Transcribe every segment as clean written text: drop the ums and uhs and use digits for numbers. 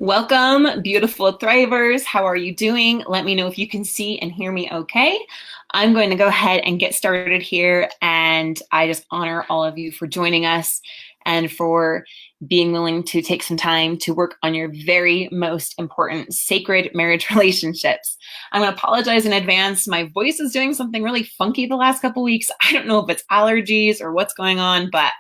Welcome, beautiful thrivers. How are you doing? Let me know if you can see and hear me okay. I'm going to go ahead and get started here, and I just honor all of you for joining us and for being willing to take some time to work on your very most important sacred marriage relationships. I'm going to apologize in advance. My voice is doing something really funky the last couple weeks. I don't know if it's allergies or what's going on, but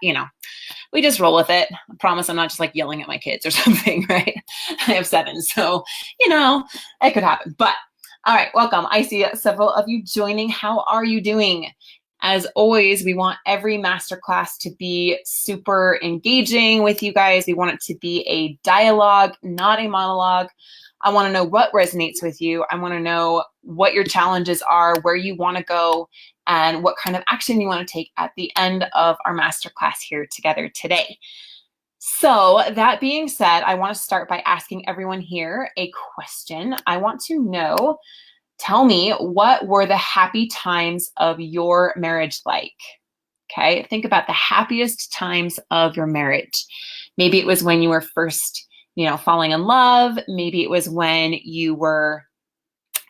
we just roll with it. I promise I'm not just like yelling at my kids or something, right? I have 7, so, it could happen. But all right, welcome. I see several of you joining. How are you doing? As always, we want every masterclass to be super engaging with you guys. We want it to be a dialogue, not a monologue. I want to know what resonates with you. I want to know what your challenges are, where you want to go, and what kind of action you want to take at the end of our masterclass here together today. So that being said, I want to start by asking everyone here a question. I want to know, tell me, what were the happy times of your marriage like? Okay, think about the happiest times of your marriage. Maybe it was when you were first, falling in love. Maybe it was when you were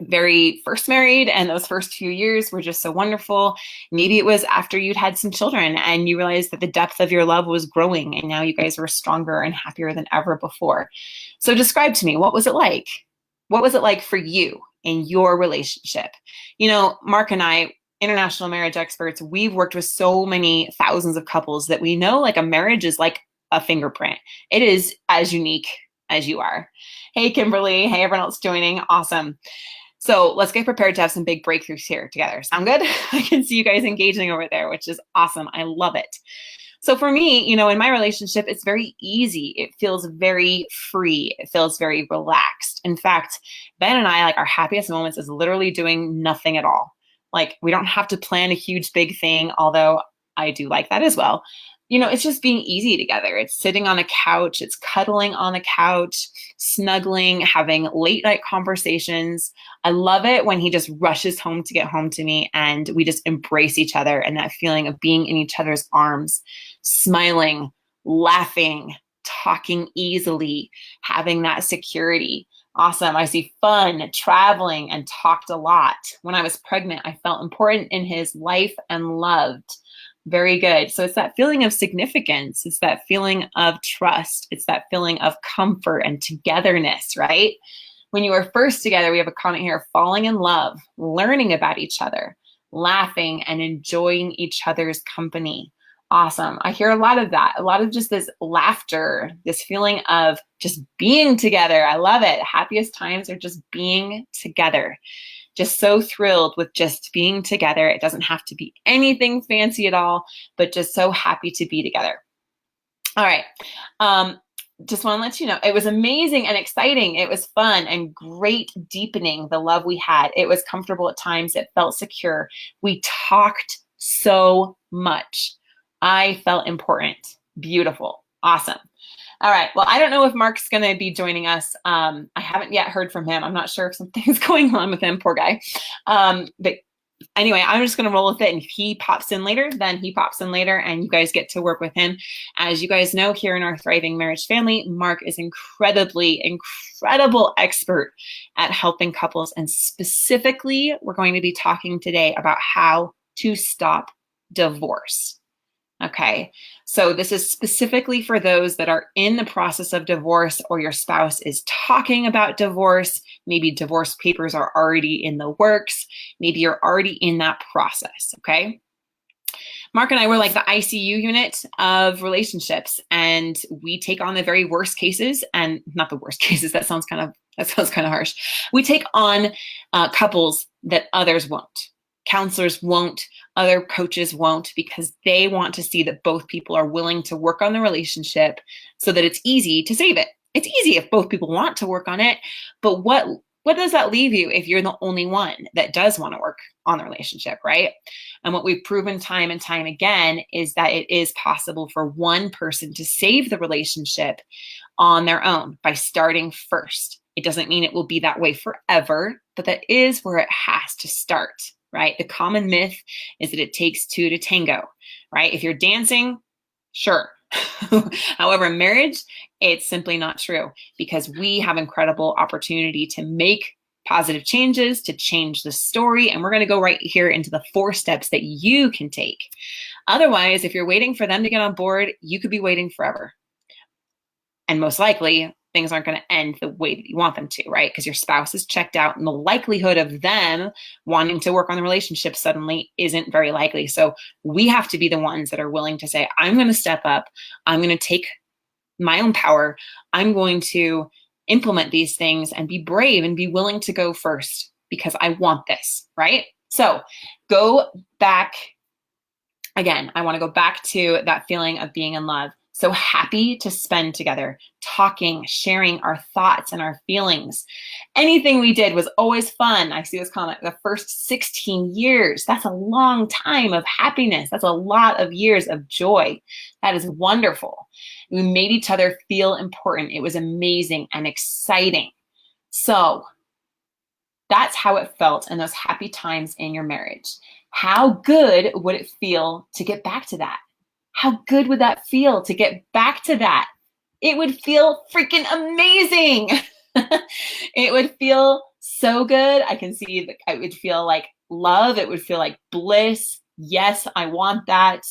very first married and those first few years were just so wonderful. Maybe it was after you'd had some children and you realized that the depth of your love was growing and now you guys were stronger and happier than ever before. So describe to me, what was it like? What was it like for you in your relationship? Mark and I, international marriage experts, we've worked with so many thousands of couples that we know like a marriage is like a fingerprint. It is as unique as you are. Hey, Kimberly. Hey, everyone else joining. Awesome. So let's get prepared to have some big breakthroughs here together. Sound good? I can see you guys engaging over there, which is awesome. I love it. So for me, in my relationship, it's very easy. It feels very free. It feels very relaxed. In fact, Ben and I, like our happiest moments is literally doing nothing at all. Like we don't have to plan a huge, big thing, although I do like that as well. It's just being easy together. It's sitting on a couch, it's cuddling on the couch, snuggling, having late night conversations. I love it when he just rushes home to get home to me and we just embrace each other and that feeling of being in each other's arms, smiling, laughing, talking easily, having that security. Awesome. I see fun, traveling, and talked a lot. When I was pregnant, I felt important in his life and loved. Very good. So it's that feeling of significance. It's that feeling of trust. It's that feeling of comfort and togetherness, right? When you were first together, we have a comment here, falling in love, learning about each other, laughing and enjoying each other's company. Awesome. I hear a lot of that, a lot of just this laughter, this feeling of just being together. I love it. Happiest times are just being together. Just so thrilled with just being together. It doesn't have to be anything fancy at all, but just so happy to be together. All right. Just want to let you know, it was amazing and exciting. It was fun and great deepening the love we had. It was comfortable at times. It felt secure. We talked so much. I felt important. Beautiful. Awesome. All right. Well, I don't know if Mark's going to be joining us. I haven't yet heard from him. I'm not sure if something's going on with him. Poor guy. But anyway, I'm just going to roll with it. And if he pops in later, then he pops in later and you guys get to work with him. As you guys know, here in our Thriving Marriage family, Mark is incredible expert at helping couples. And specifically, we're going to be talking today about how to stop divorce. Okay, so this is specifically for those that are in the process of divorce or your spouse is talking about divorce. Maybe divorce papers are already in the works. Maybe you're already in that process, okay? Mark and I were like the ICU unit of relationships, and we take on the very worst cases, and not the worst cases, that sounds kind of harsh. We take on couples that others won't. Counselors won't, other coaches won't, because they want to see that both people are willing to work on the relationship so that it's easy to save it. It's easy if both people want to work on it, but what does that leave you if you're the only one that does want to work on the relationship, right? And what we've proven time and time again is that it is possible for one person to save the relationship on their own by starting first. It doesn't mean it will be that way forever, but that is where it has to start. Right? The common myth is that it takes 2 to tango, right? If you're dancing, sure, However, in marriage, it's simply not true because we have incredible opportunity to make positive changes, to change the story. And we're going to go right here into the 4 steps that you can take. Otherwise, if you're waiting for them to get on board, you could be waiting forever. And most likely, things aren't going to end the way that you want them to, right? Because your spouse is checked out and the likelihood of them wanting to work on the relationship suddenly isn't very likely. So we have to be the ones that are willing to say, I'm going to step up. I'm going to take my own power. I'm going to implement these things and be brave and be willing to go first because I want this, right? So go back. Again, I want to go back to that feeling of being in love. So happy to spend together, talking, sharing our thoughts and our feelings. Anything we did was always fun. I see this comment, the first 16 years. That's a long time of happiness. That's a lot of years of joy. That is wonderful. We made each other feel important. It was amazing and exciting. So that's how it felt in those happy times in your marriage. How good would it feel to get back to that? How good would that feel to get back to that? It would feel freaking amazing. It would feel so good. I can see that it would feel like love. It would feel like bliss. Yes, I want that.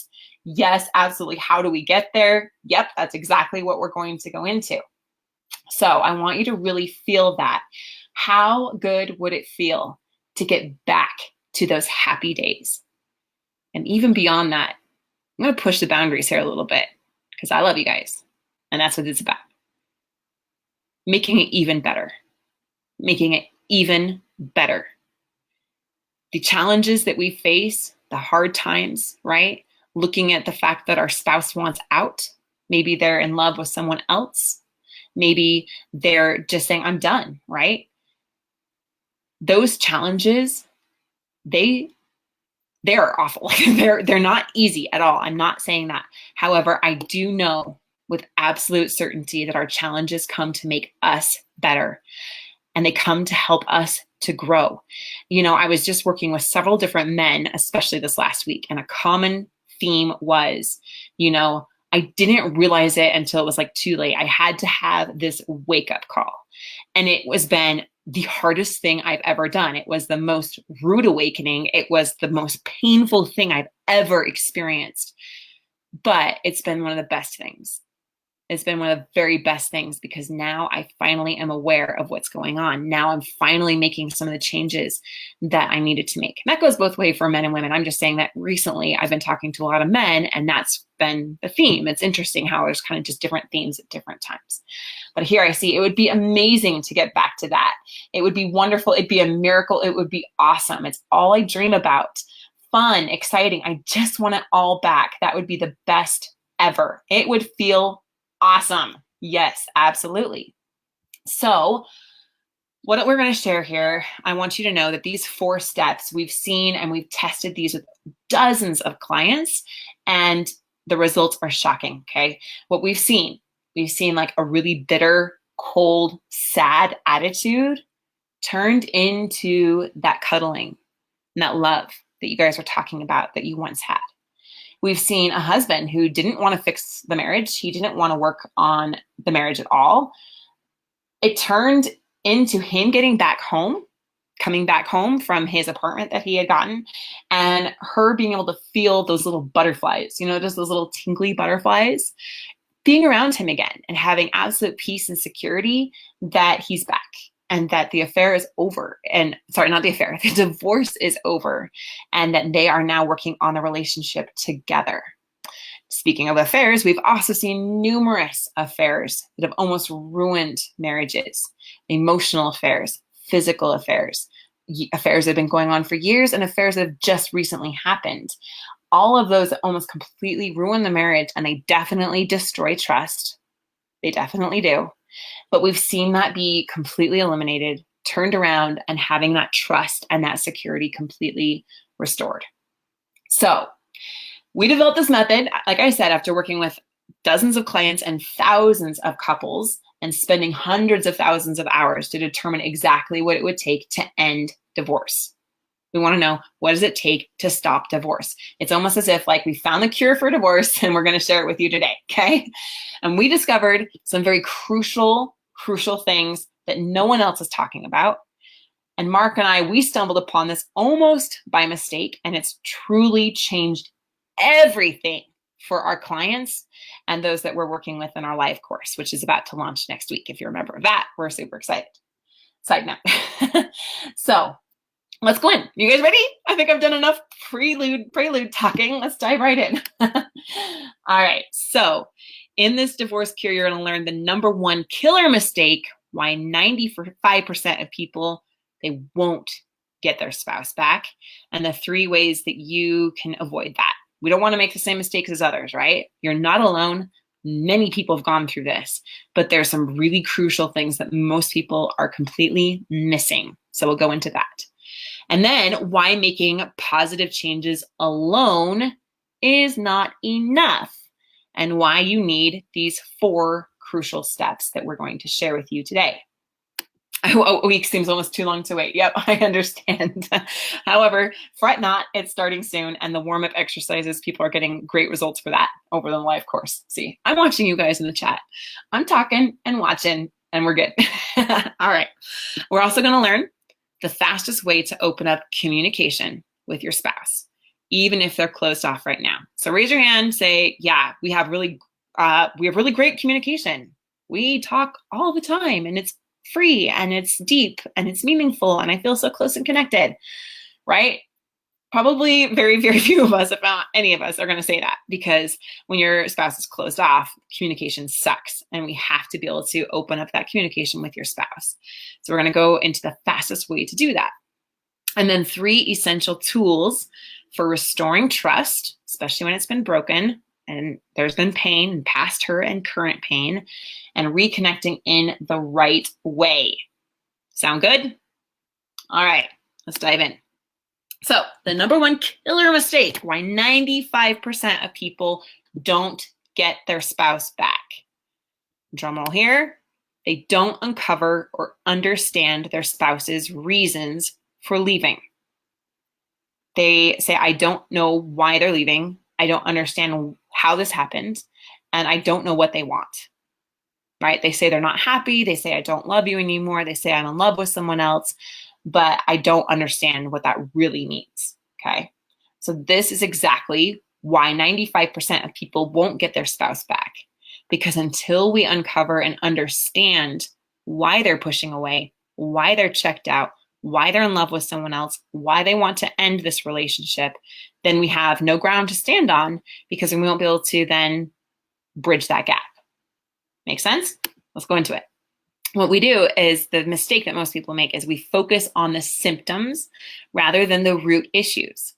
Yes, absolutely. How do we get there? Yep, that's exactly what we're going to go into. So I want you to really feel that. How good would it feel to get back to those happy days? And even beyond that, I'm going to push the boundaries here a little bit because I love you guys. And that's what it's about. Making it even better. Making it even better. The challenges that we face, the hard times, right? Looking at the fact that our spouse wants out. Maybe they're in love with someone else. Maybe they're just saying, I'm done, right? Those challenges, they're awful. They're not easy at all. I'm not saying that. However, I do know with absolute certainty that our challenges come to make us better and they come to help us to grow. You know, I was just working with several different men, especially this last week, and a common theme was, you know, I didn't realize it until it was like too late. I had to have this wake up call. And it was been the hardest thing I've ever done. It was the most rude awakening. It was the most painful thing I've ever experienced. But it's been one of the best things. It's been one of the very best things because now I finally am aware of what's going on. Now I'm finally making some of the changes that I needed to make. And that goes both ways for men and women. I'm just saying that recently I've been talking to a lot of men and that's been the theme. It's interesting how there's kind of just different themes at different times. But here I see it would be amazing to get back to that. It would be wonderful. It'd be a miracle. It would be awesome. It's all I dream about. Fun, exciting. I just want it all back. That would be the best ever. It would feel awesome. Yes, absolutely. So what we're going to share here, I want you to know that these 4 steps we've seen and we've tested these with dozens of clients and the results are shocking. Okay. What we've seen like a really bitter, cold, sad attitude turned into that cuddling and that love that you guys were talking about that you once had. We've seen a husband who didn't want to fix the marriage. He didn't want to work on the marriage at all. It turned into him getting back home, coming back home from his apartment that he had gotten, and her being able to feel those little butterflies, you know, just those little tingly butterflies, being around him again and having absolute peace and security that he's back. And that the affair is over, and sorry, not the affair, the divorce is over, and that they are now working on the relationship together. Speaking of affairs, we've also seen numerous affairs that have almost ruined marriages, emotional affairs, physical affairs, affairs that have been going on for years, and affairs that have just recently happened. All of those almost completely ruin the marriage, and they definitely destroy trust. They definitely do. But we've seen that be completely eliminated, turned around, and having that trust and that security completely restored. So we developed this method, like I said, after working with dozens of clients and thousands of couples and spending hundreds of thousands of hours to determine exactly what it would take to end divorce. We want to know, what does it take to stop divorce? It's almost as if like we found the cure for divorce and we're going to share it with you today, okay? And we discovered some very crucial things that no one else is talking about. And Mark and I, we stumbled upon this almost by mistake, and it's truly changed everything for our clients and those that we're working with in our live course, which is about to launch next week. If you're a member of that, we're super excited. Side note. So let's go in. You guys ready? I think I've done enough prelude talking. Let's dive right in. All right. So in this divorce cure, you're going to learn the number one killer mistake, why 95% of people, they won't get their spouse back, and the 3 ways that you can avoid that. We don't want to make the same mistakes as others, right? You're not alone. Many people have gone through this, but there's some really crucial things that most people are completely missing. So we'll go into that. And then why making positive changes alone is not enough, and why you need these 4 crucial steps that we're going to share with you today. A week seems almost too long to wait. Yep, I understand. However, fret not, it's starting soon, and the warm-up exercises, people are getting great results for that over the live course. See, I'm watching you guys in the chat. I'm talking and watching, and we're good. All right. We're also going to learn the fastest way to open up communication with your spouse, even if they're closed off right now. So raise your hand, say, yeah, we have really great communication. We talk all the time, and it's free, and it's deep, and it's meaningful, and I feel so close and connected, right? Probably very, very few of us, if not any of us, are going to say that, because when your spouse is closed off, communication sucks, and we have to be able to open up that communication with your spouse. So we're going to go into the fastest way to do that. And then 3 essential tools for restoring trust, especially when it's been broken and there's been pain, past hurt and current pain, and reconnecting in the right way. Sound good? All right, let's dive in. So the number one killer mistake, why 95% of people don't get their spouse back. Drum roll here. They don't uncover or understand their spouse's reasons for leaving. They say, I don't know why they're leaving. I don't understand how this happened, and I don't know what they want, right? They say they're not happy. They say, I don't love you anymore. They say, I'm in love with someone else, but I don't understand what that really means, okay? So this is exactly why 95% of people won't get their spouse back, because until we uncover and understand why they're pushing away, why they're checked out, why they're in love with someone else, why they want to end this relationship, then we have no ground to stand on, because we won't be able to then bridge that gap. Make sense? Let's go into it. What we do is, the mistake that most people make is we focus on the symptoms rather than the root issues.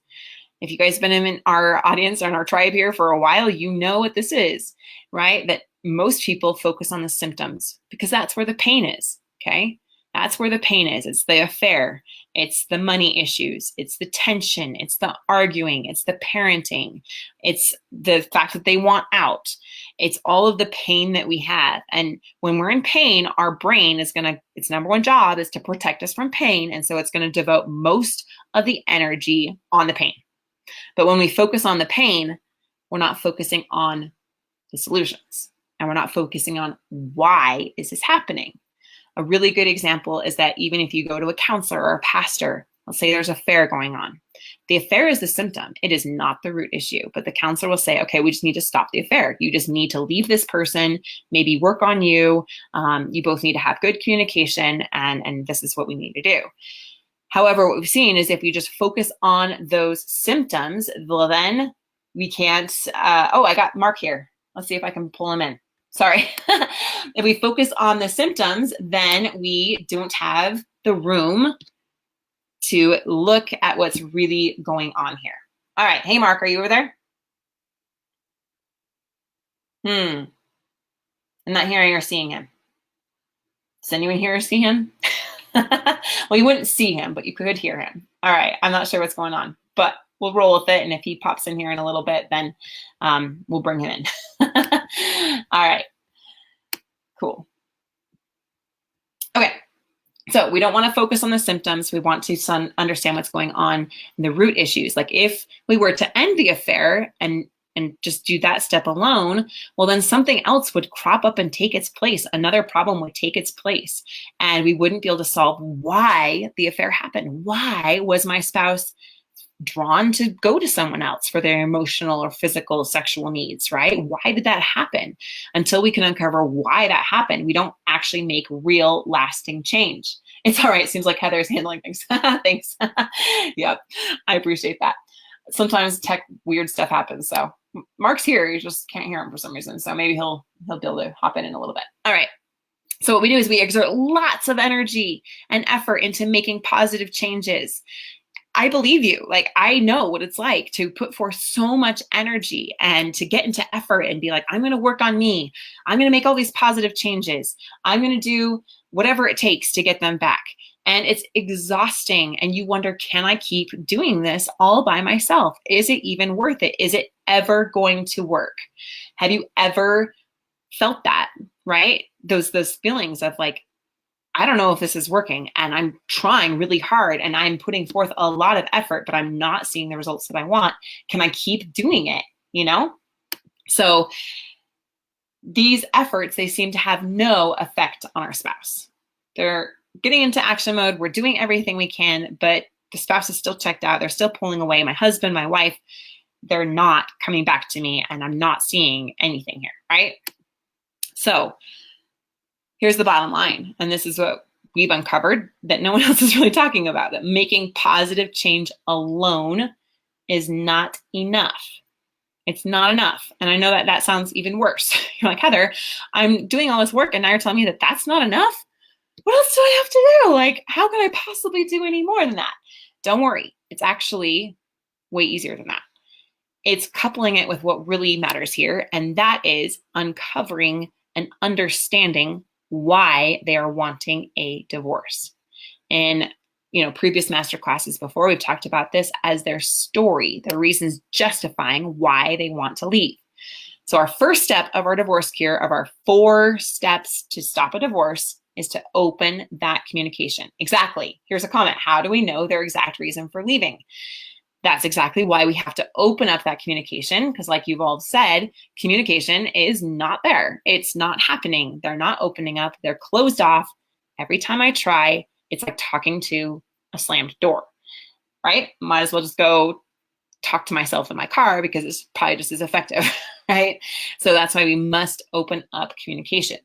If you guys have been in our audience or in our tribe here for a while, you know what this is, right? That most people focus on the symptoms because that's where the pain is, okay? That's where the pain is. It's the affair. It's the money issues. It's the tension. It's the arguing. It's the parenting. It's the fact that they want out. It's all of the pain that we have. And when we're in pain, our brain is its number one job is to protect us from pain. And so it's going to devote most of the energy on the pain. But when we focus on the pain, we're not focusing on the solutions. And we're not focusing on why is this happening. A really good example is that even if you go to a counselor or a pastor, let's say there's an affair going on. The affair is the symptom. It is not the root issue. But the counselor will say, okay, we just need to stop the affair. You just need to leave this person, maybe work on you. You both need to have good communication, and this is what we need to do. However, what we've seen is if we just focus on those symptoms, well, then we can't, I got Mark here. Let's see if I can pull him in. Sorry. If we focus on the symptoms, then we don't have the room to look at what's really going on here. All right. Hey, Mark, are you over there? I'm not hearing or seeing him. Does anyone hear or see him? Well, you wouldn't see him, but you could hear him. All right. I'm not sure what's going on, but we'll roll with it. And if he pops in here in a little bit, then we'll bring him in. All right. Cool. Okay. So we don't want to focus on the symptoms. We want to understand what's going on in the root issues. Like if we were to end the affair and just do that step alone, well, then something else would crop up and take its place. Another problem would take its place, and we wouldn't be able to solve why the affair happened. Why was my spouse drawn to go to someone else for their emotional or physical sexual needs, right? Why did that happen? Until we can uncover why that happened, we don't actually make real lasting change. It's all right. Seems like Heather's handling things. Thanks. Yep. I appreciate that. Sometimes tech weird stuff happens. So Mark's here. You just can't hear him for some reason. So maybe he'll be able to hop in a little bit. All right. So what we do is we exert lots of energy and effort into making positive changes. I believe you. Like, I know what it's like to put forth so much energy and to get into effort and be like, I'm going to work on me. I'm going to make all these positive changes. I'm going to do whatever it takes to get them back. And it's exhausting. And you wonder, can I keep doing this all by myself? Is it even worth it? Is it ever going to work? Have you ever felt that, right? Those feelings of like, I don't know if this is working, and I'm trying really hard and I'm putting forth a lot of effort, but I'm not seeing the results that I want. Can I keep doing it? You know? So these efforts, they seem to have no effect on our spouse. They're getting into action mode. We're doing everything we can, but the spouse is still checked out. They're still pulling away. My husband, my wife, they're not coming back to me, and I'm not seeing anything here, right? So here's the bottom line, and this is what we've uncovered that no one else is really talking about, that making positive change alone is not enough. It's not enough. And I know that that sounds even worse. You're like, Heather, I'm doing all this work and now you're telling me that that's not enough? What else do I have to do? Like, how can I possibly do any more than that? Don't worry. It's actually way easier than that. It's coupling it with what really matters here, and that is uncovering and understanding why they are wanting a divorce. In previous master classes before, we've talked about this as their story, the reasons justifying why they want to leave. So our first step of our divorce cure, of our 4 steps to stop a divorce, is to open that communication. Exactly. Here's a comment. How do we know their exact reason for leaving? That's exactly why we have to open up that communication, because like you've all said, communication is not there. It's not happening. They're not opening up. They're closed off. Every time I try, it's like talking to a slammed door, right? Might as well just go talk to myself in my car because it's probably just as effective, right? So that's why we must open up communication.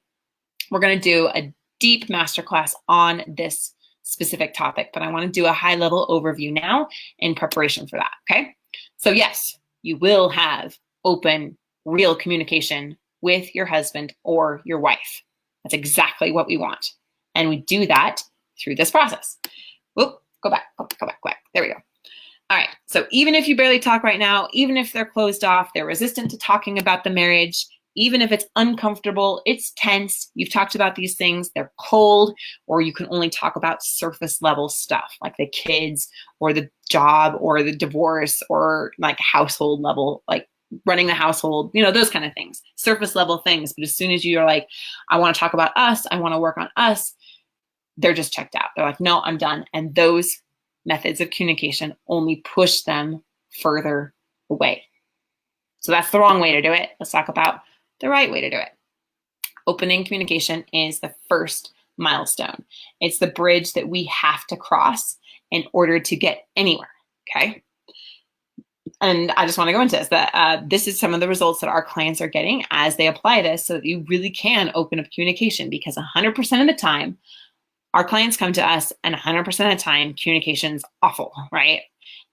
We're going to do a deep masterclass on this specific topic, but I want to do a high-level overview now in preparation for that, okay? So yes, you will have open, real communication with your husband or your wife. That's exactly what we want. And we do that through this process. Whoop, go back. There we go. All right, so even if you barely talk right now, even if they're closed off, they're resistant to talking about the marriage, even if it's uncomfortable, it's tense, you've talked about these things, they're cold, or you can only talk about surface level stuff like the kids or the job or the divorce or like household level, like running the household, those kind of things, surface level things. But as soon as you're like, I want to talk about us, I want to work on us, they're just checked out. They're like, no, I'm done. And those methods of communication only push them further away. So that's the wrong way to do it. Let's talk about the right way to do it. Opening communication is the first milestone. It's the bridge that we have to cross in order to get anywhere, okay? And I just want to go into this, that this is some of the results that our clients are getting as they apply this, so that you really can open up communication, because 100% of the time, our clients come to us and 100% of the time, communication's awful, right?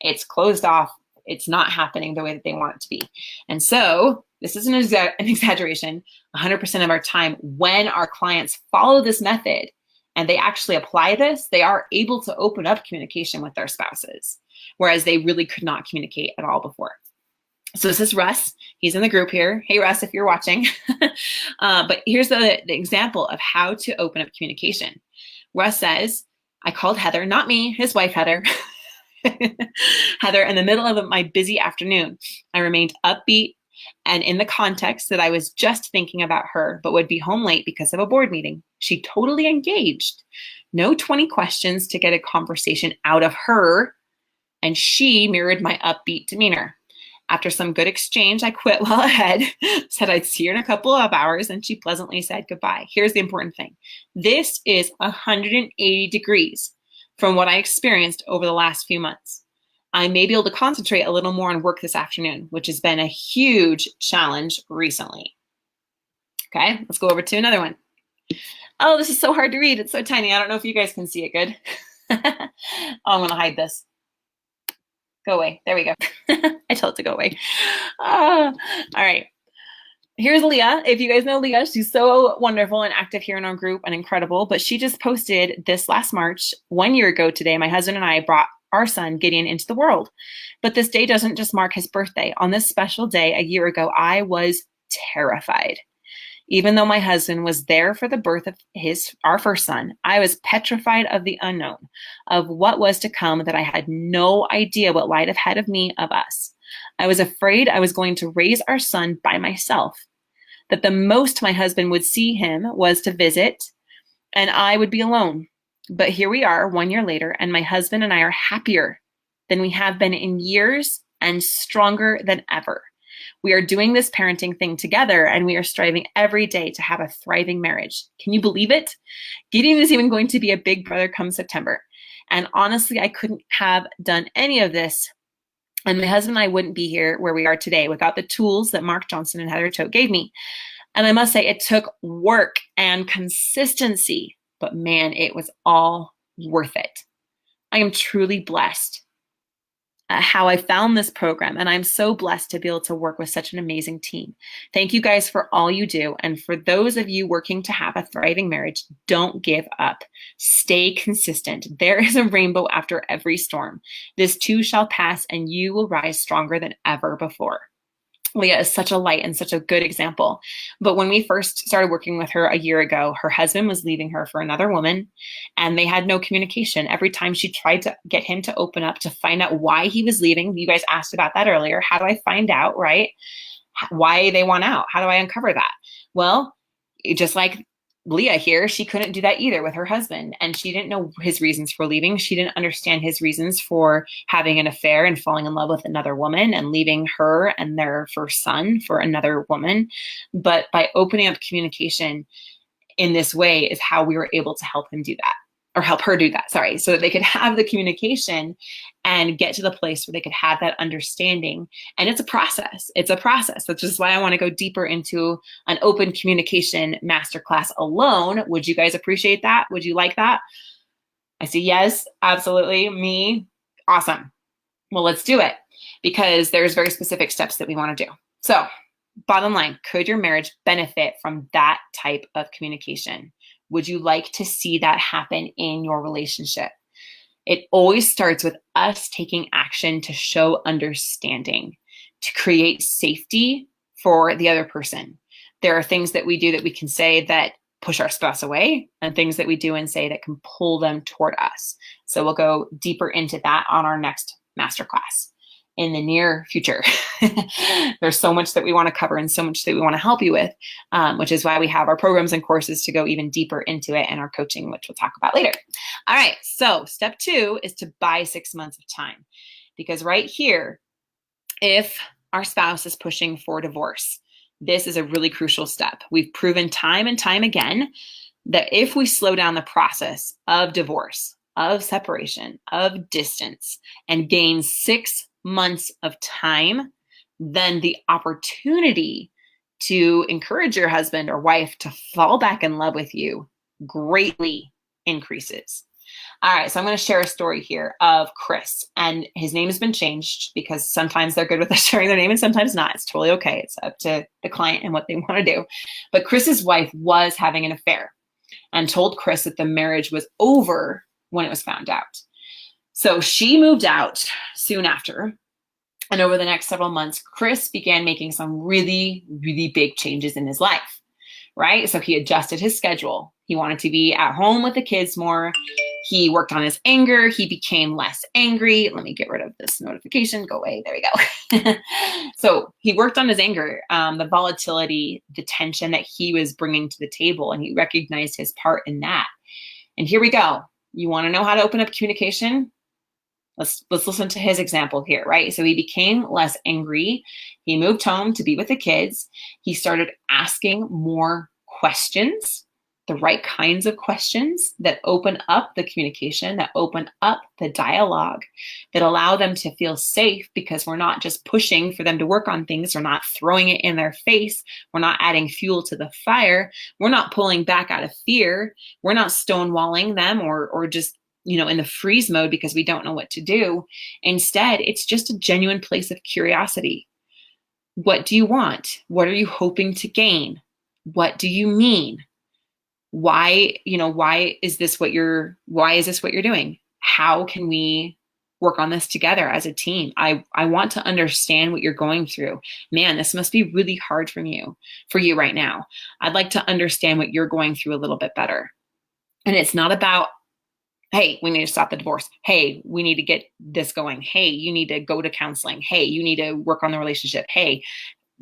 It's closed off. It's not happening the way that they want it to be. And so this isn't an exaggeration. 100% of our time, when our clients follow this method and they actually apply this, they are able to open up communication with their spouses, whereas they really could not communicate at all before. So this is Russ. He's in the group here. Hey, Russ, if you're watching. But here's the example of how to open up communication. Russ says, I called Heather, not me, his wife, Heather. Heather, in the middle of my busy afternoon. I remained upbeat and in the context that I was just thinking about her, but would be home late because of a board meeting. She totally engaged. No 20 questions to get a conversation out of her, and she mirrored my upbeat demeanor. After some good exchange, I quit well ahead, said I'd see her in a couple of hours, and she pleasantly said goodbye. Here's the important thing. This is 180 degrees from what I experienced over the last few months. I may be able to concentrate a little more on work this afternoon, which has been a huge challenge recently. Okay, let's go over to another one. Oh, this is so hard to read. It's so tiny. I don't know if you guys can see it good. Oh, I'm going to hide this. Go away. There we go. I told it to go away. All right. Here's Leah. If you guys know Leah, she's so wonderful and active here in our group and incredible. But she just posted this last March, 1 year ago today, my husband and I brought our son Gideon into the world. But this day doesn't just mark his birthday. On this special day a year ago, I was terrified. Even though my husband was there for the birth of our first son, I was petrified of the unknown, of what was to come, that I had no idea what lied ahead of me, of us. I was afraid I was going to raise our son by myself, that the most my husband would see him was to visit, and I would be alone. But here we are 1 year later, and my husband and I are happier than we have been in years and stronger than ever. We are doing this parenting thing together, and we are striving every day to have a thriving marriage. Can you believe it? Gideon is even going to be a big brother come September. And honestly, I couldn't have done any of this, and my husband and I wouldn't be here where we are today without the tools that Mark Johnson and Heather Tote gave me. And I must say, it took work and consistency, but man, it was all worth it. I am truly blessed how I found this program, and I'm so blessed to be able to work with such an amazing team. Thank you guys for all you do. And for those of you working to have a thriving marriage, don't give up. Stay consistent. There is a rainbow after every storm. This too shall pass, and you will rise stronger than ever before. Leah is such a light and such a good example. But when we first started working with her a year ago, her husband was leaving her for another woman, and they had no communication. Every time she tried to get him to open up to find out why he was leaving, you guys asked about that earlier. How do I find out, right? Why they want out? How do I uncover that? Well, just like Leah here, she couldn't do that either with her husband, and she didn't know his reasons for leaving. She didn't understand his reasons for having an affair and falling in love with another woman and leaving her and their first son for another woman. But by opening up communication in this way is how we were able to help him do that, or help her do that, sorry, so that they could have the communication and get to the place where they could have that understanding. And it's a process. It's a process. Which is why I want to go deeper into an open communication masterclass alone. Would you guys appreciate that? Would you like that? I see yes, absolutely. Me, awesome. Well, let's do it, because there's very specific steps that we want to do. So bottom line, could your marriage benefit from that type of communication? Would you like to see that happen in your relationship? It always starts with us taking action to show understanding, to create safety for the other person. There are things that we do that we can say that push our spouse away, and things that we do and say that can pull them toward us. So we'll go deeper into that on our next masterclass in the near future. There's so much that we want to cover and so much that we want to help you with, which is why we have our programs and courses to go even deeper into it, and our coaching, which we'll talk about later. All right, so step 2 is to buy 6 months of time, because right here, if our spouse is pushing for divorce, this is a really crucial step. We've proven time and time again that if we slow down the process of divorce, of separation, of distance, and gain 6 months of time, then the opportunity to encourage your husband or wife to fall back in love with you greatly increases. All right, so I'm going to share a story here of Chris, and his name has been changed because sometimes they're good with us sharing their name and sometimes not. It's totally okay. It's up to the client and what they want to do. But Chris's wife was having an affair and told Chris that the marriage was over when it was found out. So she moved out soon after. And over the next several months, Chris began making some really, really big changes in his life, right? So he adjusted his schedule. He wanted to be at home with the kids more. He worked on his anger. He became less angry. Let me get rid of this notification. Go away. There we go. So he worked on his anger, the volatility, the tension that he was bringing to the table, and he recognized his part in that. And here we go. You want to know how to open up communication? Let's listen to his example here, right? So he became less angry. He moved home to be with the kids. He started asking more questions, the right kinds of questions that open up the communication, that open up the dialogue, that allow them to feel safe, because we're not just pushing for them to work on things. We're not throwing it in their face. We're not adding fuel to the fire. We're not pulling back out of fear. We're not stonewalling them or just in the freeze mode because we don't know what to do. Instead, it's just a genuine place of curiosity. What do you want? What are you hoping to gain? What do you mean? Why is this what you're doing? How can we work on this together as a team? I want to understand what you're going through. Man, this must be really hard for you right now. I'd like to understand what you're going through a little bit better. And it's not about, hey, we need to stop the divorce. Hey, we need to get this going. Hey, you need to go to counseling. Hey, you need to work on the relationship. Hey,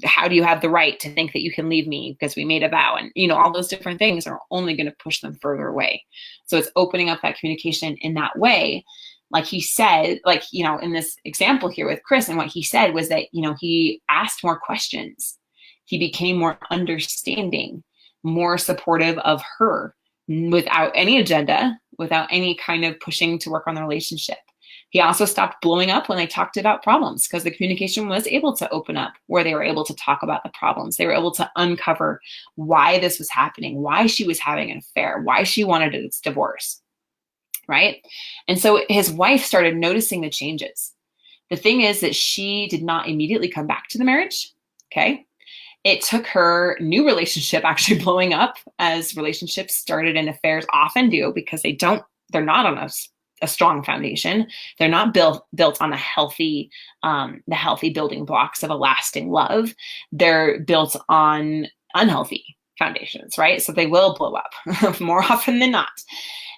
how do you have the right to think that you can leave me because we made a vow? And, all those different things are only going to push them further away. So it's opening up that communication in that way. Like he said, in this example here with Chris, and what he said was that, he asked more questions. He became more understanding, more supportive of her without any agenda, without any kind of pushing to work on the relationship. He also stopped blowing up when they talked about problems, because the communication was able to open up where they were able to talk about the problems. They were able to uncover why this was happening, why she was having an affair, why she wanted a divorce, right? And so his wife started noticing the changes. The thing is that she did not immediately come back to the marriage, okay? It took her new relationship actually blowing up, as relationships started and affairs often do, because they're not on a strong foundation. They're not built on the healthy building blocks of a lasting love. They're built on unhealthy foundations, right? So they will blow up more often than not.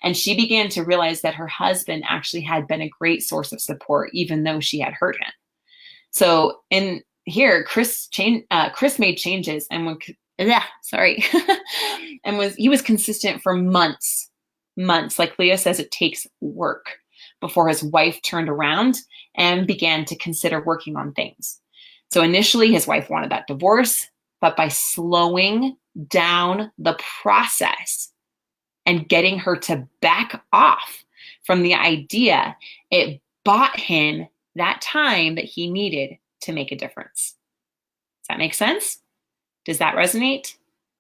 And she began to realize that her husband actually had been a great source of support, even though she had hurt him. So in here, Chris made changes and he was consistent for months. Like Leah says, it takes work before his wife turned around and began to consider working on things. So initially his wife wanted that divorce, but by slowing down the process and getting her to back off from the idea, it bought him that time that he needed to make a difference. Does that make sense? Does that resonate?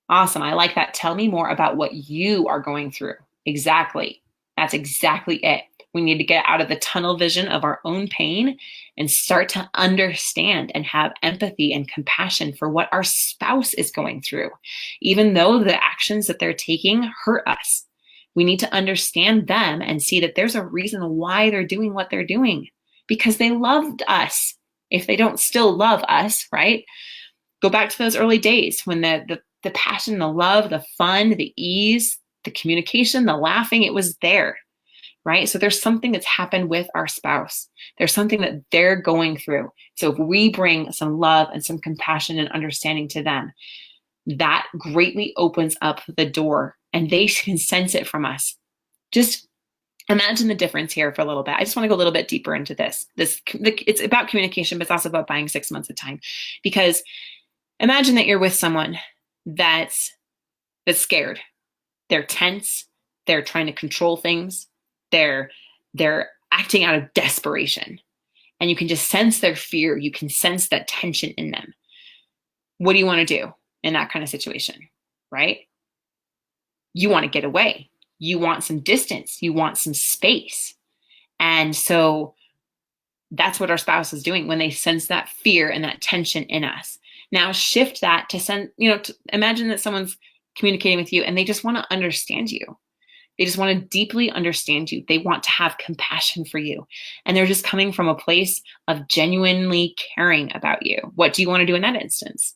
Awesome. I like that. Tell me more about what you are going through. Exactly. That's exactly it. We need to get out of the tunnel vision of our own pain and start to understand and have empathy and compassion for what our spouse is going through, even though the actions that they're taking hurt us. We need to understand them and see that there's a reason why they're doing what they're doing, because they loved us. If they don't still love us, right? Go back to those early days when the passion, the love, the fun, the ease, the communication, the laughing, it was there, right? So there's something that's happened with our spouse. There's something that they're going through. So if we bring some love and some compassion and understanding to them, that greatly opens up the door and they can sense it from us. Just imagine the difference here for a little bit. I just want to go a little bit deeper into this. It's about communication, but it's also about buying 6 months of time. Because imagine that you're with someone that's scared. They're tense. They're trying to control things. They're acting out of desperation. And you can just sense their fear. You can sense that tension in them. What do you want to do in that kind of situation, right? You want to get away. You want some distance. You want some space. And so that's what our spouse is doing when they sense that fear and that tension in us. Now shift that to imagine that someone's communicating with you and they just want to understand you. They just want to deeply understand you. They want to have compassion for you. And they're just coming from a place of genuinely caring about you. What do you want to do in that instance?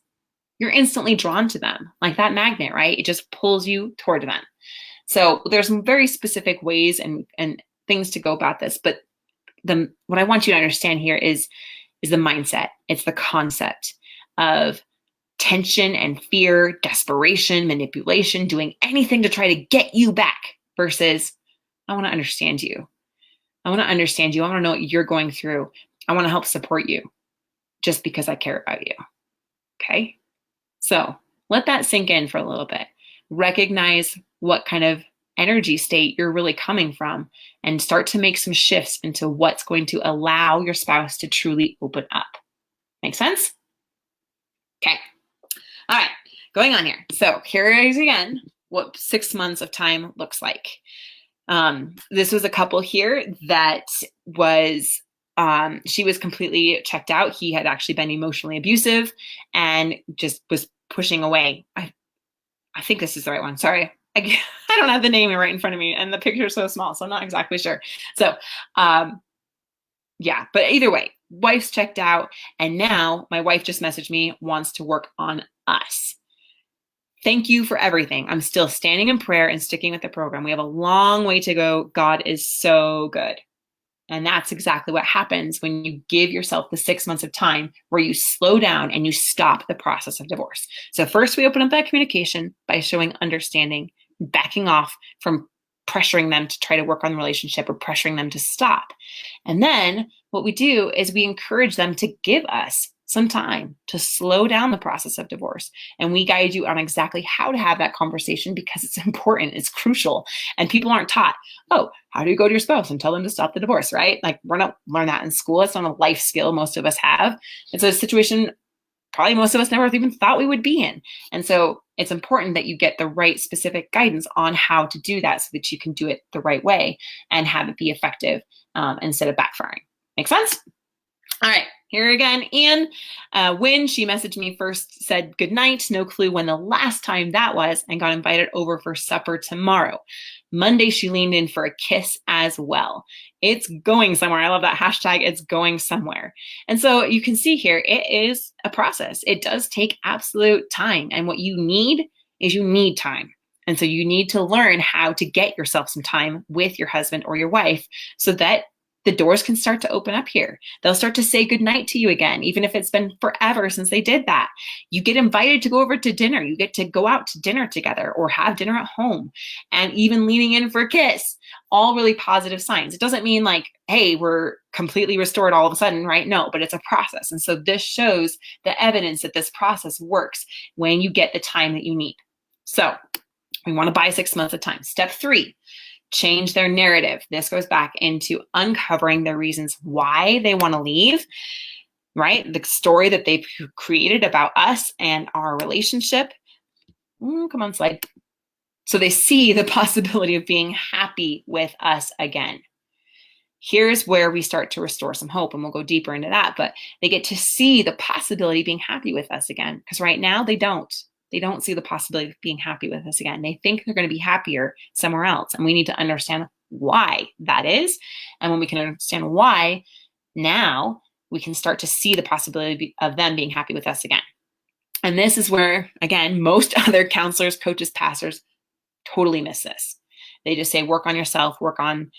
You're instantly drawn to them, like that magnet, right? It just pulls you toward them. So there's some very specific ways and things to go about this, but what I want you to understand here is the mindset. It's the concept of tension and fear, desperation, manipulation, doing anything to try to get you back versus I want to understand you. I want to understand you. I want to know what you're going through. I want to help support you just because I care about you. Okay? So let that sink in for a little bit. Recognize what kind of energy state you're really coming from and start to make some shifts into what's going to allow your spouse to truly open up. Make sense? Okay. All right, going on here. So here is again what 6 months of time looks like. This was a couple here that was, she was completely checked out. He had actually been emotionally abusive and just was pushing away. I think this is the right one. Sorry. I don't have the name right in front of me and the picture is so small, so I'm not exactly sure. So, yeah, but either way, wife's checked out. And now my wife just messaged me, wants to work on us. Thank you for everything. I'm still standing in prayer and sticking with the program. We have a long way to go. God is so good. And that's exactly what happens when you give yourself the 6 months of time where you slow down and you stop the process of divorce. So first we open up that communication by showing understanding, backing off from pressuring them to try to work on the relationship or pressuring them to stop. And then what we do is we encourage them to give us some time to slow down the process of divorce. And we guide you on exactly how to have that conversation because it's important, it's crucial. And people aren't taught, oh, how do you go to your spouse and tell them to stop the divorce, right? Like we're not learn that in school. It's not a life skill most of us have. It's a situation probably most of us never even thought we would be in. And so it's important that you get the right specific guidance on how to do that so that you can do it the right way and have it be effective instead of backfiring. Make sense? All right, here again, Ian. When she messaged me first, said good night, no clue when the last time that was, and got invited over for supper tomorrow. Monday, she leaned in for a kiss as well. It's going somewhere. I love that hashtag, it's going somewhere. And so you can see here, it is a process. It does take absolute time. And what you need is you need time. And so you need to learn how to get yourself some time with your husband or your wife so that the doors can start to open up here. They'll start to say goodnight to you again, even if it's been forever since they did that. You get invited to go over to dinner. You get to go out to dinner together or have dinner at home and even leaning in for a kiss. All really positive signs. It doesn't mean like, hey, we're completely restored all of a sudden, right? No, but it's a process. And so this shows the evidence that this process works when you get the time that you need. So we want to buy 6 months of time. Step 3. Change their narrative. This goes back into uncovering the reasons why they want to leave, right? The story that they've created about us and our relationship. Come on, slide. So they see the possibility of being happy with us again. Here's where we start to restore some hope, and we'll go deeper into that. But they get to see the possibility of being happy with us again, because right now they don't. They don't see the possibility of being happy with us again. They think they're going to be happier somewhere else. And we need to understand why that is. And when we can understand why, now we can start to see the possibility of them being happy with us again. And this is where, again, most other counselors, coaches, pastors totally miss this. They just say, work on yourself, work on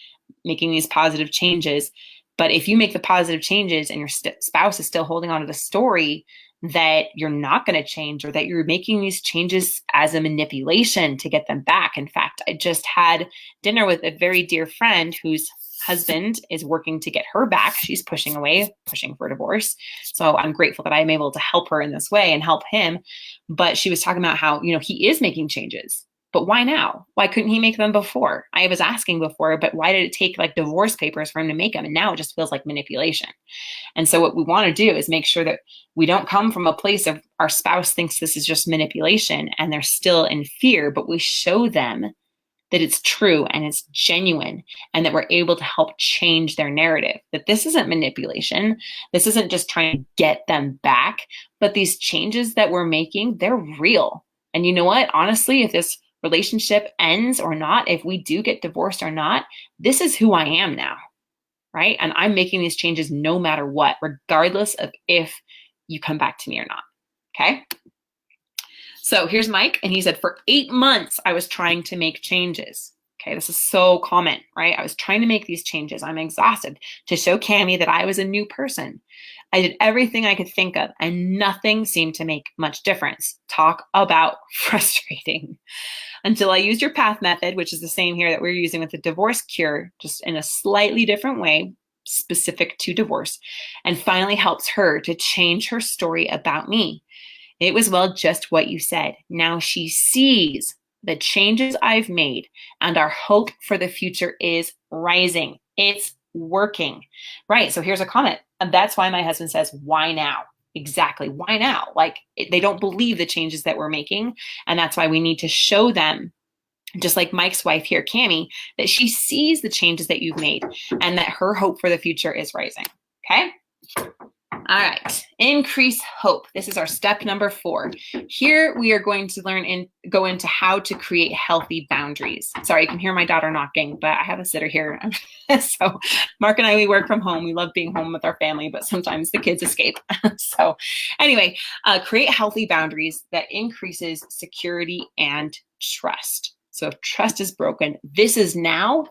making these positive changes. But if you make the positive changes and your spouse is still holding on to the story that you're not going to change or that you're making these changes as a manipulation to get them back. In fact, I just had dinner with a very dear friend whose husband is working to get her back. She's pushing away, pushing for divorce. So I'm grateful that I'm able to help her in this way and help him. But she was talking about how, he is making changes. But why now? Why couldn't he make them before? I was asking before, but why did it take like divorce papers for him to make them? And now it just feels like manipulation. And so what we want to do is make sure that we don't come from a place of our spouse thinks this is just manipulation and they're still in fear, but we show them that it's true and it's genuine and that we're able to help change their narrative, that this isn't manipulation. This isn't just trying to get them back, but these changes that we're making, they're real. And you know what? Honestly, if this relationship ends or not, if we do get divorced or not, this is who I am now, right? And I'm making these changes no matter what, regardless of if you come back to me or not, okay? So here's Mike, and he said, for 8 months, I was trying to make changes. Okay, this is so common, right? I was trying to make these changes. I'm exhausted to show Cammie that I was a new person. I did everything I could think of, and nothing seemed to make much difference. Talk about frustrating. Until I used your path method, which is the same here that we're using with the divorce cure, just in a slightly different way, specific to divorce, and finally helps her to change her story about me. It was, well, just what you said. Now she sees the changes I've made, and our hope for the future is rising. It's working. Right. So here's a comment. And that's why my husband says, why now? Exactly. Why now? Like, they don't believe the changes that we're making. And that's why we need to show them, just like Mike's wife here, Cammie, that she sees the changes that you've made and that her hope for the future is rising. Okay. All right, increase hope. This is our step number 4. Here we are going to learn and go into how to create healthy boundaries. Sorry, you can hear my daughter knocking, but I have a sitter here. So Mark and I, we work from home. We love being home with our family, but sometimes the kids escape. So anyway, create healthy boundaries that increases security and trust. So if trust is broken, this is now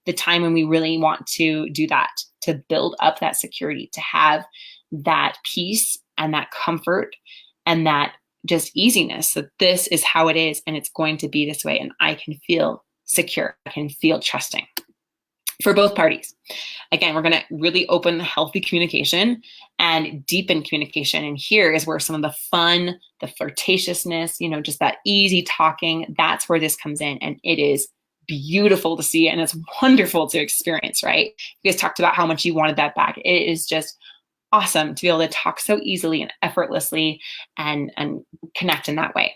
the time when we really want to do that, to build up that security, to have that peace and that comfort and that just easiness. So this is how it is, and it's going to be this way, and I can feel secure. I can feel trusting for both parties. Again, we're going to really open healthy communication and deepen communication. And here is where some of the fun, the flirtatiousness, just that easy talking, that's where this comes in. And it is beautiful to see, and it's wonderful to experience, right? You guys talked about how much you wanted that back. It is just awesome to be able to talk so easily and effortlessly and connect in that way.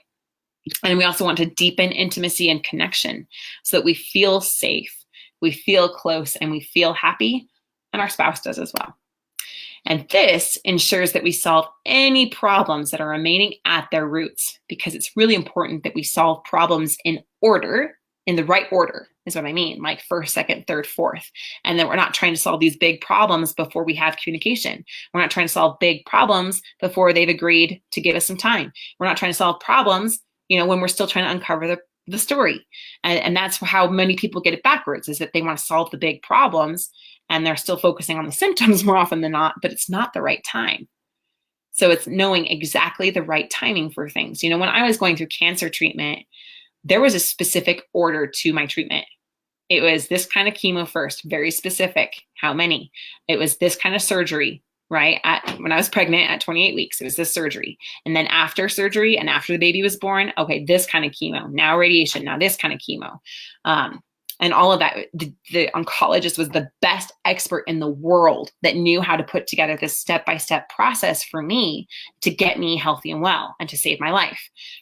And we also want to deepen intimacy and connection so that we feel safe, we feel close, and we feel happy, and our spouse does as well. And this ensures that we solve any problems that are remaining at their roots, because it's really important that we solve problems in order, in the right order is what I mean, like first, second, third, fourth. And then we're not trying to solve these big problems before we have communication. We're not trying to solve big problems before they've agreed to give us some time. We're not trying to solve problems, when we're still trying to uncover the story. And that's how many people get it backwards, is that they want to solve the big problems and they're still focusing on the symptoms more often than not, but it's not the right time. So it's knowing exactly the right timing for things. When I was going through cancer treatment, there was a specific order to my treatment. It was this kind of chemo first, very specific. How many? It was this kind of surgery, right? When I was pregnant at 28 weeks, it was this surgery. And then after surgery and after the baby was born, okay, this kind of chemo, now radiation, now this kind of chemo. And all of that, the oncologist was the best expert in the world that knew how to put together this step-by-step process for me to get me healthy and well and to save my life,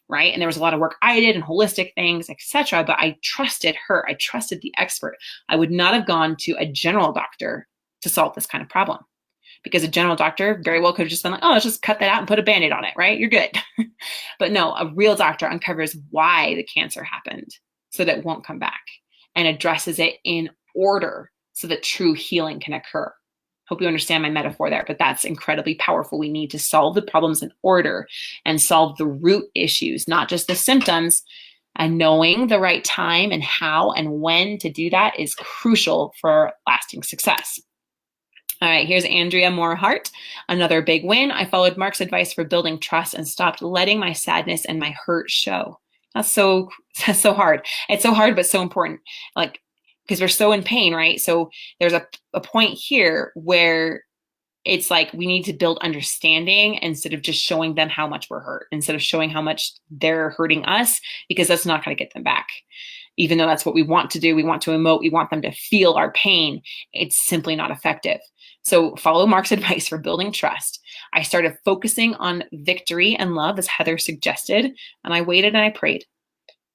right? And there was a lot of work I did and holistic things, etc. But I trusted her. I trusted the expert. I would not have gone to a general doctor to solve this kind of problem, because a general doctor very well could have just been like, oh, let's just cut that out and put a Band-Aid on it, right? You're good. But no, a real doctor uncovers why the cancer happened so that it won't come back, and addresses it in order so that true healing can occur. Hope you understand my metaphor there, but that's incredibly powerful. We need to solve the problems in order and solve the root issues, not just the symptoms. And knowing the right time and how and when to do that is crucial for lasting success. All right, here's Andrea Moorhart. Another big win. I followed Mark's advice for building trust and stopped letting my sadness and my hurt show. That's so hard. It's so hard, but so important. Like, because we're so in pain, right? So there's a point here where it's like we need to build understanding instead of just showing them how much we're hurt, instead of showing how much they're hurting us, because that's not going to get them back. Even though that's what we want to do, we want to emote, we want them to feel our pain. It's simply not effective. So follow Mark's advice for building trust. I started focusing on victory and love, as Heather suggested, and I waited and I prayed.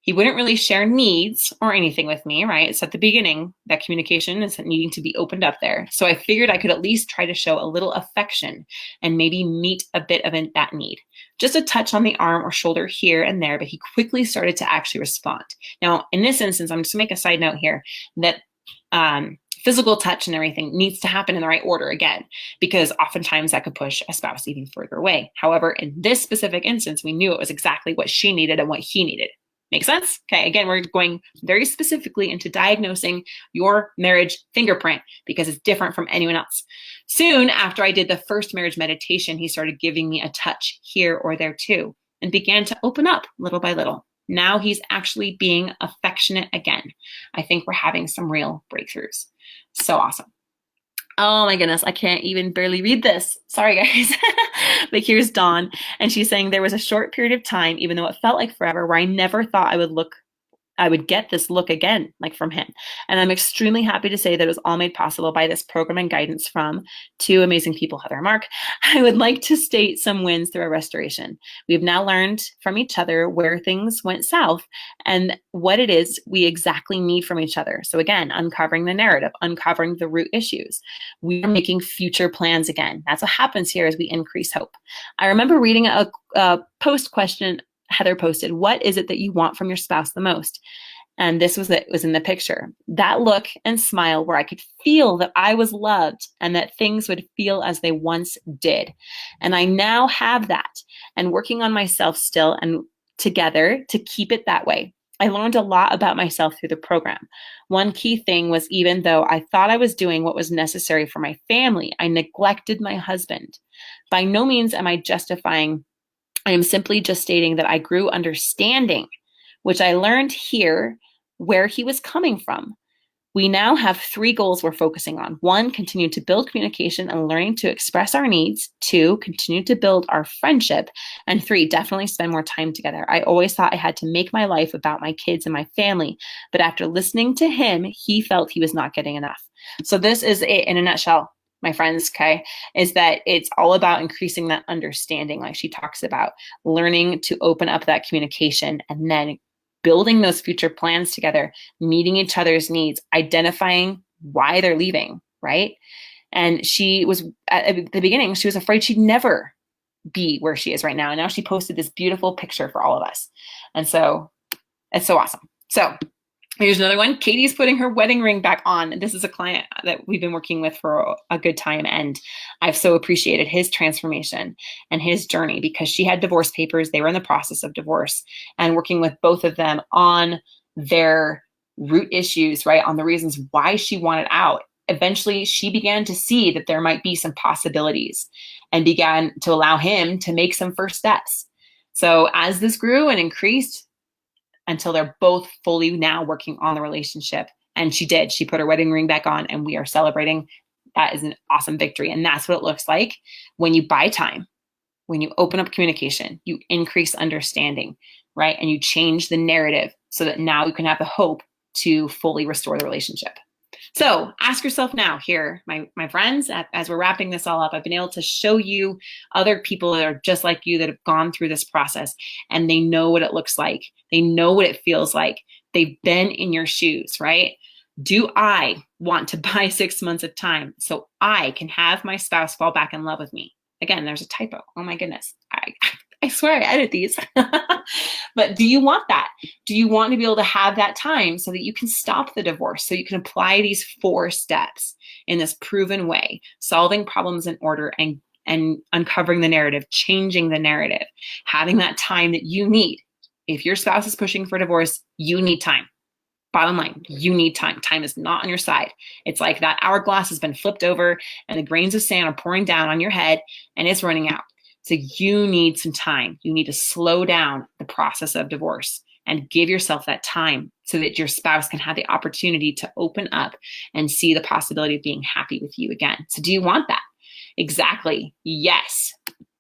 He wouldn't really share needs or anything with me, right? It's at the beginning that communication is needing to be opened up there. So I figured I could at least try to show a little affection and maybe meet a bit of that need. Just a touch on the arm or shoulder here and there, but he quickly started to actually respond. Now, in this instance, I'm just gonna make a side note here that physical touch and everything needs to happen in the right order again, because oftentimes that could push a spouse even further away. However, in this specific instance, we knew it was exactly what she needed and what he needed. Make sense? Okay, again, we're going very specifically into diagnosing your marriage fingerprint because it's different from anyone else. Soon after I did the first marriage meditation, he started giving me a touch here or there too, and began to open up little by little. Now he's actually being affectionate again. I think we're having some real breakthroughs. So awesome. Oh my goodness, I can't even barely read this. Sorry, guys. But here's Dawn, and she's saying there was a short period of time, even though it felt like forever, where I never thought I would get this look again, like from him. And I'm extremely happy to say that it was all made possible by this program and guidance from two amazing people, Heather and Mark. I would like to state some wins through our restoration. We've now learned from each other where things went south and what it is we exactly need from each other. So again, uncovering the narrative, uncovering the root issues. We are making future plans again. That's what happens here as we increase hope. I remember reading a post question Heather posted, what is it that you want from your spouse the most? And this was it, was in the picture. That look and smile where I could feel that I was loved and that things would feel as they once did. And I now have that and working on myself still and together to keep it that way. I learned a lot about myself through the program. One key thing was even though I thought I was doing what was necessary for my family, I neglected my husband. By no means am I justifying I am simply just stating that I grew understanding, which I learned here where he was coming from. We now have 3 goals we're focusing on. 1, continue to build communication and learning to express our needs. 2, continue to build our friendship. And 3, definitely spend more time together. I always thought I had to make my life about my kids and my family, but after listening to him, he felt he was not getting enough. So this is it in a nutshell, my friends, okay, is that it's all about increasing that understanding, like she talks about, learning to open up that communication and then building those future plans together, meeting each other's needs, identifying why they're leaving, right? And she was, at the beginning, she was afraid she'd never be where she is right now. And now she posted this beautiful picture for all of us. And so it's so awesome. So here's another one. Katie's putting her wedding ring back on. This is a client that we've been working with for a good time. And I've so appreciated his transformation and his journey because she had divorce papers. They were in the process of divorce and working with both of them on their root issues, right? On the reasons why she wanted out. Eventually, she began to see that there might be some possibilities and began to allow him to make some first steps. So as this grew and increased, until they're both fully now working on the relationship. And she did. She put her wedding ring back on and we are celebrating. That is an awesome victory. And that's what it looks like when you buy time, when you open up communication, you increase understanding, right? And you change the narrative so that now you can have the hope to fully restore the relationship. So ask yourself now here, my friends, as we're wrapping this all up, I've been able to show you other people that are just like you that have gone through this process and they know what it looks like. They know what it feels like. They've been in your shoes, right? Do I want to buy 6 months of time so I can have my spouse fall back in love with me? Again, there's a typo. Oh my goodness. I swear I edit these. But do you want that? Do you want to be able to have that time so that you can stop the divorce, so you can apply these 4 steps in this proven way, solving problems in order and uncovering the narrative, changing the narrative, having that time that you need. If your spouse is pushing for divorce, you need time. Bottom line, you need time. Time is not on your side. It's like that hourglass has been flipped over and the grains of sand are pouring down on your head and it's running out. So you need some time. You need to slow down the process of divorce and give yourself that time so that your spouse can have the opportunity to open up and see the possibility of being happy with you again. So do you want that? Exactly. Yes.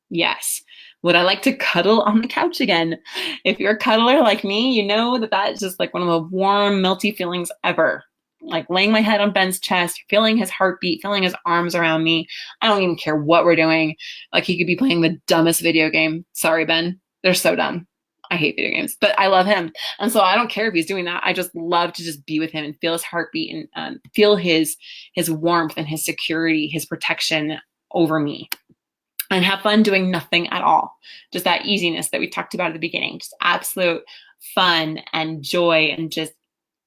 Yes. Would I like to cuddle on the couch again? If you're a cuddler like me, you know that that's just like one of the warm, melty feelings ever. Like laying my head on Ben's chest, feeling his heartbeat, feeling his arms around me. I don't even care what we're doing. Like he could be playing the dumbest video game. Sorry, Ben. They're so dumb. I hate video games, but I love him. And so I don't care if he's doing that. I just love to just be with him and feel his heartbeat and feel his warmth and his security, his protection over me. And have fun doing nothing at all. Just that easiness that we talked about at the beginning. Just absolute fun and joy and just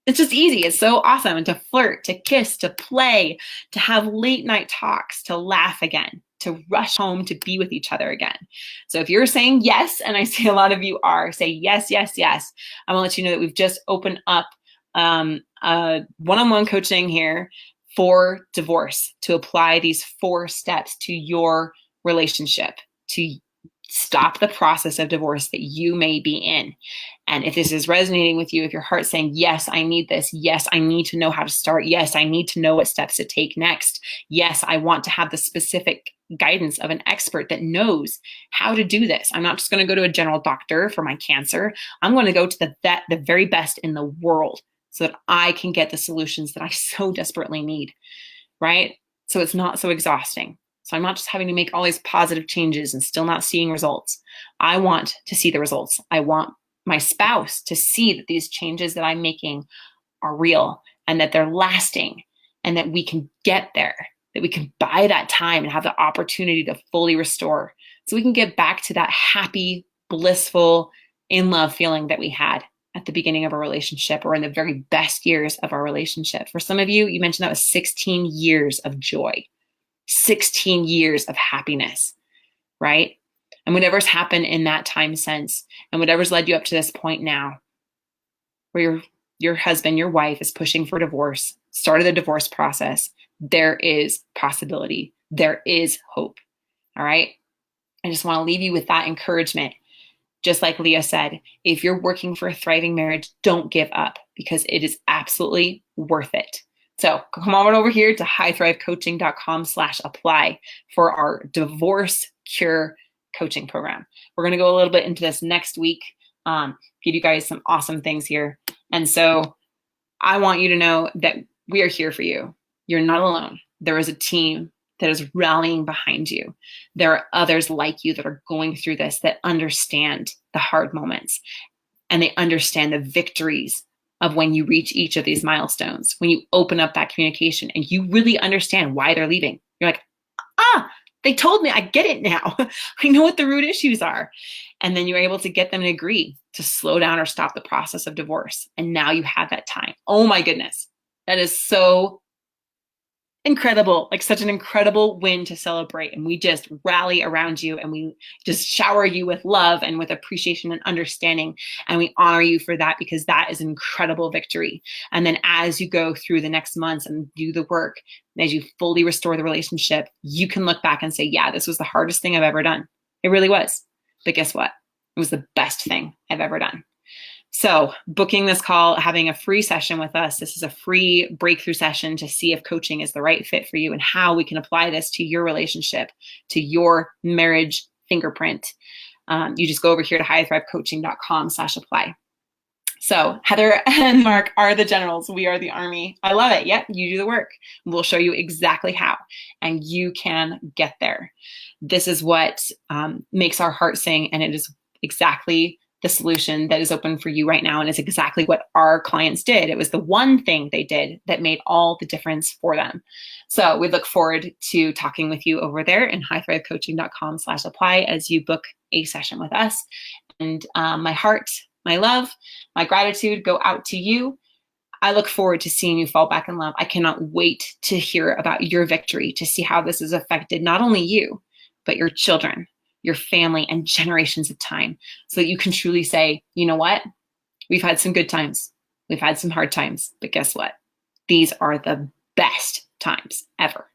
It's just easy. It's so awesome. And to flirt, to kiss, to play, to have late night talks, to laugh again, to rush home, to be with each other again. So if you're saying yes, and I see a lot of you are, say yes, yes, yes. I want to let you know that we've just opened up one-on-one coaching here for divorce, to apply these 4 steps to your relationship, to stop the process of divorce that you may be in. And if this is resonating with you, if your heart's saying, yes, I need this. Yes, I need to know how to start. Yes, I need to know what steps to take next. Yes, I want to have the specific guidance of an expert that knows how to do this. I'm not just going to go to a general doctor for my cancer. I'm going to go to the very best in the world so that I can get the solutions that I so desperately need, right? So it's not so exhausting. So I'm not just having to make all these positive changes and still not seeing results. I want to see the results. I want my spouse to see that these changes that I'm making are real and that they're lasting and that we can get there, that we can buy that time and have the opportunity to fully restore so we can get back to that happy, blissful, in love feeling that we had at the beginning of a relationship or in the very best years of our relationship. For some of you, you mentioned that was 16 years of joy, 16 years of happiness, right? And whatever's happened in that time since, and whatever's led you up to this point now, where your husband, your wife is pushing for divorce, started the divorce process, there is possibility. There is hope. All right. I just want to leave you with that encouragement. Just like Leah said, if you're working for a thriving marriage, don't give up because it is absolutely worth it. So come on over here to highthrivecoaching.com/apply for our divorce cure coaching program. We're going to go a little bit into this next week, give you guys some awesome things here. And so I want you to know that we are here for you. You're not alone. There is a team that is rallying behind you. There are others like you that are going through this, that understand the hard moments and they understand the victories of when you reach each of these milestones, when you open up that communication and you really understand why they're leaving. You're like, they told me, I get it now. I know what the root issues are. And then you're able to get them to agree to slow down or stop the process of divorce. And now you have that time. Oh my goodness. That is so incredible, like such an incredible win to celebrate. And we just rally around you and we just shower you with love and with appreciation and understanding. And we honor you for that because that is an incredible victory. And then as you go through the next months and do the work, as you fully restore the relationship, you can look back and say, yeah, this was the hardest thing I've ever done. It really was. But guess what? It was the best thing I've ever done. So booking this call, having a free session with us, this is a free breakthrough session to see if coaching is the right fit for you and how we can apply this to your relationship, to your marriage fingerprint. You just go over here to highthrivecoaching.com/apply. So Heather and Mark are the generals. We are the army. I love it. Yep, you do the work. We'll show you exactly how, and you can get there. This is what makes our heart sing, and it is exactly the solution that is open for you right now, and it's exactly what our clients did. It was the one thing they did that made all the difference for them. So we look forward to talking with you over there in highthrivecoaching.com/apply as you book a session with us. And my heart, my love, my gratitude go out to you. I look forward to seeing you fall back in love. I cannot wait to hear about your victory, to see how this has affected not only you, but your children, your family, and generations of time, so that you can truly say, you know what? We've had some good times. We've had some hard times, but guess what? These are the best times ever.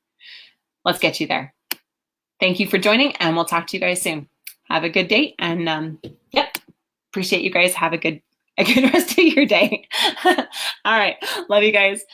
Let's get you there. Thank you for joining, and we'll talk to you guys soon. Have a good day, and appreciate you guys. Have a good rest of your day. All right. Love you guys.